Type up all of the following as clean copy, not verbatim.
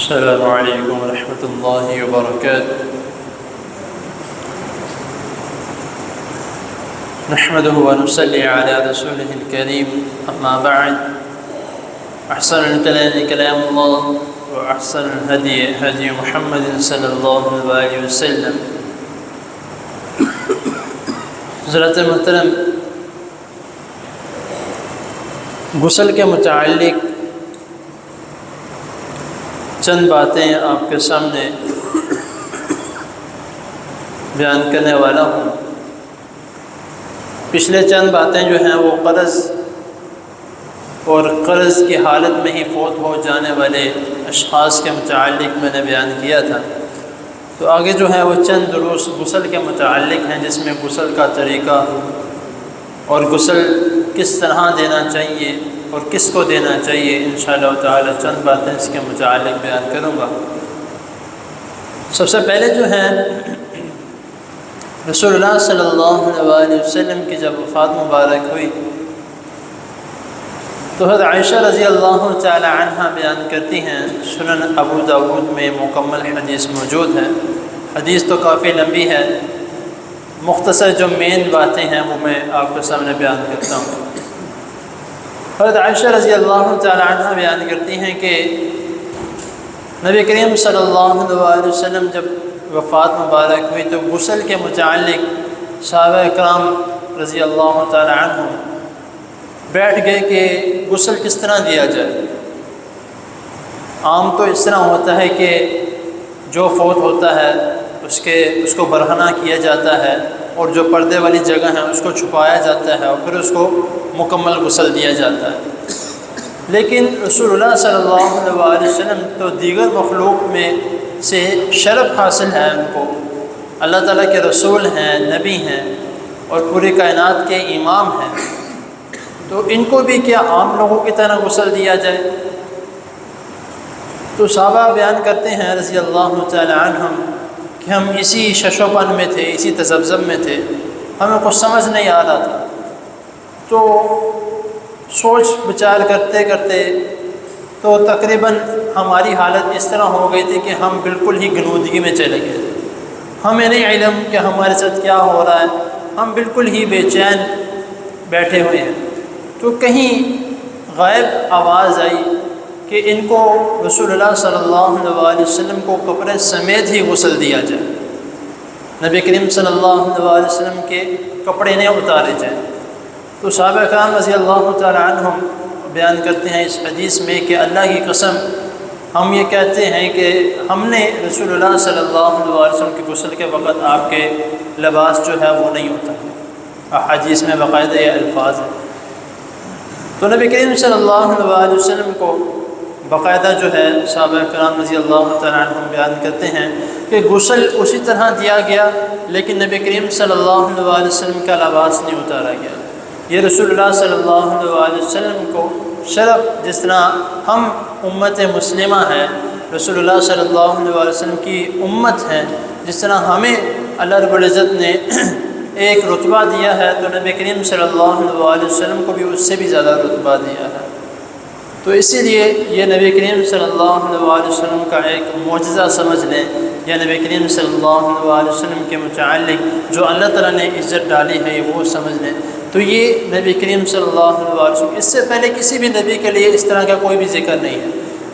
السلام علیکم ورحمۃ اللہ وبرکاتہ۔ نحمده ونصلي على رسوله الكريم، اما بعد، احسن الكلام كلام الله واحسن الهدي هدي محمد صلی اللہ علیہ وسلم۔ حضرت محترم، غسل کے متعلق چند باتیں آپ کے سامنے بیان کرنے والا ہوں۔ پچھلے چند باتیں جو ہیں وہ قرض اور قرض کی حالت میں ہی فوت ہو جانے والے اشخاص کے متعلق میں نے بیان کیا تھا۔ تو آگے جو ہے وہ چند دروس غسل کے متعلق ہیں، جس میں غسل کا طریقہ اور غسل کس طرح دینا چاہیے اور کس کو دینا چاہیے، انشاءاللہ تعالی چند باتیں اس کے متعلق بیان کروں گا۔ سب سے پہلے جو ہے رسول اللہ صلی اللہ علیہ وسلم کی جب وفات مبارک ہوئی تو حضرت عائشہ رضی اللہ تعالی عنہ بیان کرتی ہیں، سنن ابو داود میں مکمل حدیث موجود ہے۔ حدیث تو کافی لمبی ہے، مختصر جو مین باتیں ہیں وہ میں آپ کے سامنے بیان کرتا ہوں۔ حضرت عائشہ رضی اللہ تعالی عنہ بیان کرتی ہیں کہ نبی کریم صلی اللہ علیہ وسلم جب وفات مبارک ہوئی تو غسل کے متعلق صحابہ اکرام رضی اللہ تعالی عنہ بیٹھ گئے کہ غسل کس طرح دیا جائے۔ عام تو اس طرح ہوتا ہے کہ جو فوت ہوتا ہے اس کو برہنہ کیا جاتا ہے اور جو پردے والی جگہ ہے اس کو چھپایا جاتا ہے اور پھر اس کو مکمل غسل دیا جاتا ہے۔ لیکن رسول اللہ صلی اللہ علیہ وسلم تو دیگر مخلوق میں سے شرف حاصل ہے، ان کو اللہ تعالیٰ کے رسول ہیں، نبی ہیں اور پوری کائنات کے امام ہیں، تو ان کو بھی کیا عام لوگوں کی طرح غسل دیا جائے؟ تو صحابہ بیان کرتے ہیں رضی اللہ تعالی عنہم کہ ہم اسی ششوپن میں تھے، اسی تذبذب میں تھے، ہمیں کچھ سمجھ نہیں آ رہا تھا۔ تو سوچ بچار کرتے کرتے تو تقریباً ہماری حالت اس طرح ہو گئی تھی کہ ہم بالکل ہی غنودگی میں چلے گئے تھے۔ ہمیں نہیں علم کہ ہمارے ساتھ کیا ہو رہا ہے، ہم بالکل ہی بے چین بیٹھے ہوئے ہیں۔ تو کہیں غائب آواز آئی کہ ان کو رسول اللہ صلی اللہ علیہ وسلم کو کپڑے سمیت ہی غسل دیا جائے، نبی کریم صلی اللہ علیہ وسلم کے کپڑے نہ اتارے جائیں۔ تو صحابہ کرام رضی اللہ تعالی عنہم بیان کرتے ہیں اس حدیث میں کہ اللہ کی قسم ہم یہ کہتے ہیں کہ ہم نے رسول اللہ صلی اللہ علیہ وسلم کے غسل کے وقت آپ کے لباس جو ہے وہ نہیں ہوتا۔ حدیث میں باقاعدہ یہ الفاظ ہیں۔ تو نبی کریم صلی اللہ علیہ وسلم کو باقاعدہ جو ہے صحابہ کرام رضی اللہ تعالی عنہم بیان کرتے ہیں کہ غسل اسی طرح دیا گیا، لیکن نبی کریم صلی اللہ علیہ وسلم کا لباس نہیں اتارا گیا۔ یہ رسول اللہ صلی اللہ علیہ وسلم کو شرف، جس طرح ہم امت مسلمہ ہیں، رسول اللہ صلی اللہ علیہ وسلم کی امت ہیں، جس طرح ہمیں اللہ رب العزت نے ایک رتبہ دیا ہے تو نبی کریم صلی اللہ علیہ وسلم کو بھی اس سے بھی زیادہ رتبہ دیا ہے۔ تو اسی لیے یہ نبی کریم صلی اللہ علیہ وسلم کا ایک معجزہ سمجھ لیں، یا نبی کریم صلی اللہ علیہ وسلم کے متعلق جو اللہ تعالیٰ نے عزت ڈالی ہے وہ سمجھ لیں۔ تو یہ نبی کریم صلی اللہ علیہ وسلم، اس سے پہلے کسی بھی نبی کے لیے اس طرح کا کوئی بھی ذکر نہیں ہے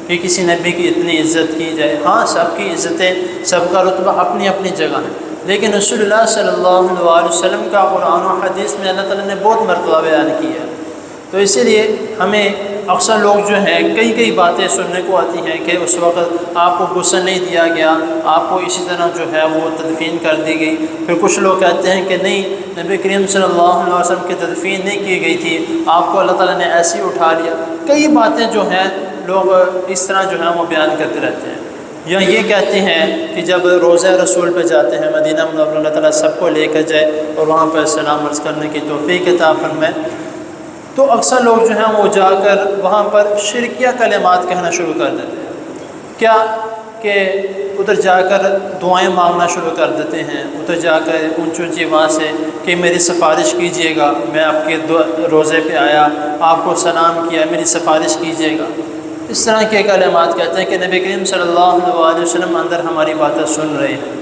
کہ کسی نبی کی اتنی عزت کی جائے۔ ہاں، سب کی عزتیں، سب کا رتبہ اپنی اپنی جگہ ہے، لیکن رسول اللہ صلی اللہ علیہ وسلم کا قرآن و حدیث میں اللہ تعالیٰ نے بہت مرتبہ بیان کیا ہے۔ تو اسی لیے ہمیں اکثر لوگ جو ہیں کئی باتیں سننے کو آتی ہیں کہ اس وقت آپ کو غسل نہیں دیا گیا، آپ کو اسی طرح جو ہے وہ تدفین کر دی گئی۔ پھر کچھ لوگ کہتے ہیں کہ نہیں، نبی کریم صلی اللہ علیہ وسلم کی تدفین نہیں کی گئی تھی، آپ کو اللہ تعالیٰ نے ایسے ہی اٹھا لیا۔ کئی باتیں جو ہیں لوگ اس طرح جو ہیں وہ بیان کرتے رہتے ہیں، یا یہ کہتے ہیں کہ جب روضہ رسول پہ جاتے ہیں مدینہ منورہ، اللہ تعالیٰ سب کو لے کر جائے اور وہاں پر سلام عرض کرنے کی توفیق عطا فرمائے، تو اکثر لوگ جو ہیں وہ جا کر وہاں پر شرکیہ کلمات کہنا شروع کر دیتے ہیں۔ کیا کہ ادھر جا کر دعائیں مانگنا شروع کر دیتے ہیں، ادھر جا کر اونچی وہاں سے کہ میری سفارش کیجئے گا، میں آپ کے روزے پہ آیا، آپ کو سلام کیا، میری سفارش کیجئے گا۔ اس طرح کے کلمات کہتے ہیں کہ نبی کریم صلی اللہ علیہ وسلم اندر ہماری باتیں سن رہے ہیں۔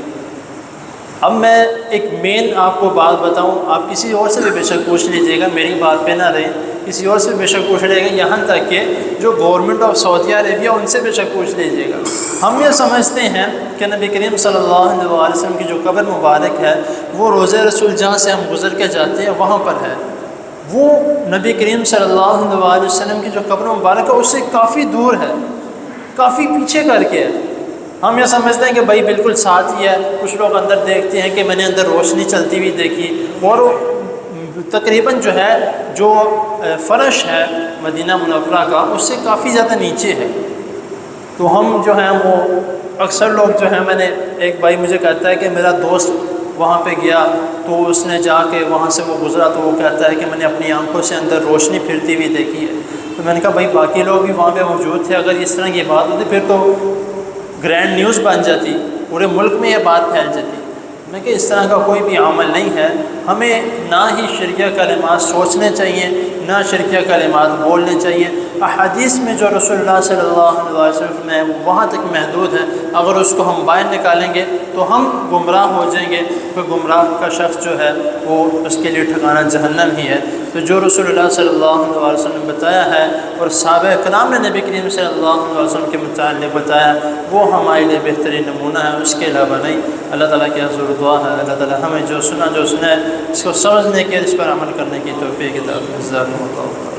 اب میں ایک مین آپ کو بات بتاؤں، آپ کسی اور سے بھی بے شک پوچھ لیجیے گا، میری بات پہ نہ رہے، کسی اور سے بے شک پوچھ لیجیے گا، یہاں تک کہ جو گورنمنٹ آف سعودیہ عربیہ ان سے بے شک پوچھ لیجیے گا۔ ہم یہ سمجھتے ہیں کہ نبی کریم صلی اللہ علیہ وسلم کی جو قبر مبارک ہے وہ روضہ رسول جہاں سے ہم گزر کے جاتے ہیں وہاں پر ہے، وہ نبی کریم صلی اللہ علیہ وسلم کی جو قبر مبارک ہے اس سے کافی دور ہے، کافی پیچھے کر کے ہے۔ ہم یہ سمجھتے ہیں کہ بھائی بالکل ساتھ ہی ہے، کچھ لوگ اندر دیکھتے ہیں کہ میں نے اندر روشنی چلتی ہوئی دیکھی، اور تقریباً جو ہے جو فرش ہے مدینہ منورہ کا اس سے کافی زیادہ نیچے ہے۔ تو ہم جو ہیں وہ اکثر لوگ جو ہیں، میں نے ایک بھائی مجھے کہتا ہے کہ میرا دوست وہاں پہ گیا تو اس نے جا کے وہاں سے وہ گزرا تو وہ کہتا ہے کہ میں نے اپنی آنکھوں سے اندر روشنی پھرتی ہوئی دیکھی ہے۔ تو میں نے کہا بھائی باقی لوگ بھی وہاں پہ موجود تھے، اگر اس طرح کی بات ہوتی پھر تو گرینڈ نیوز بن جاتی، پورے ملک میں یہ بات پھیل جاتی۔ میں کہ اس طرح کا کوئی بھی عمل نہیں ہے، ہمیں نہ ہی شرکیہ کلمات سوچنے چاہیے، نہ شرکیہ کلمات بولنے چاہیے۔ احادیث میں جو رسول اللہ صلی اللہ علیہ وسلم ہے وہاں تک محدود ہے، اگر اس کو ہم باہر نکالیں گے تو ہم گمراہ ہو جائیں گے، کوئی گمراہ کا شخص جو ہے وہ اس کے لیے ٹھکانہ جہنم ہی ہے۔ تو جو رسول اللہ صلی اللہ علیہ وسلم نے بتایا ہے اور صحابہ کرام نے نبی کریم صلی اللہ علیہ وسلم کے متعلق بتایا وہ ہمارے لیے بہترین نمونہ ہے، اس کے علاوہ نہیں۔ اللہ تعالیٰ کی حضور دعا ہے اللہ تعالیٰ ہمیں جو سنا ہے اس کو سمجھنے کے، اس پر عمل کرنے کی توفیق عطا فرمائے۔ جزاکم اللہ۔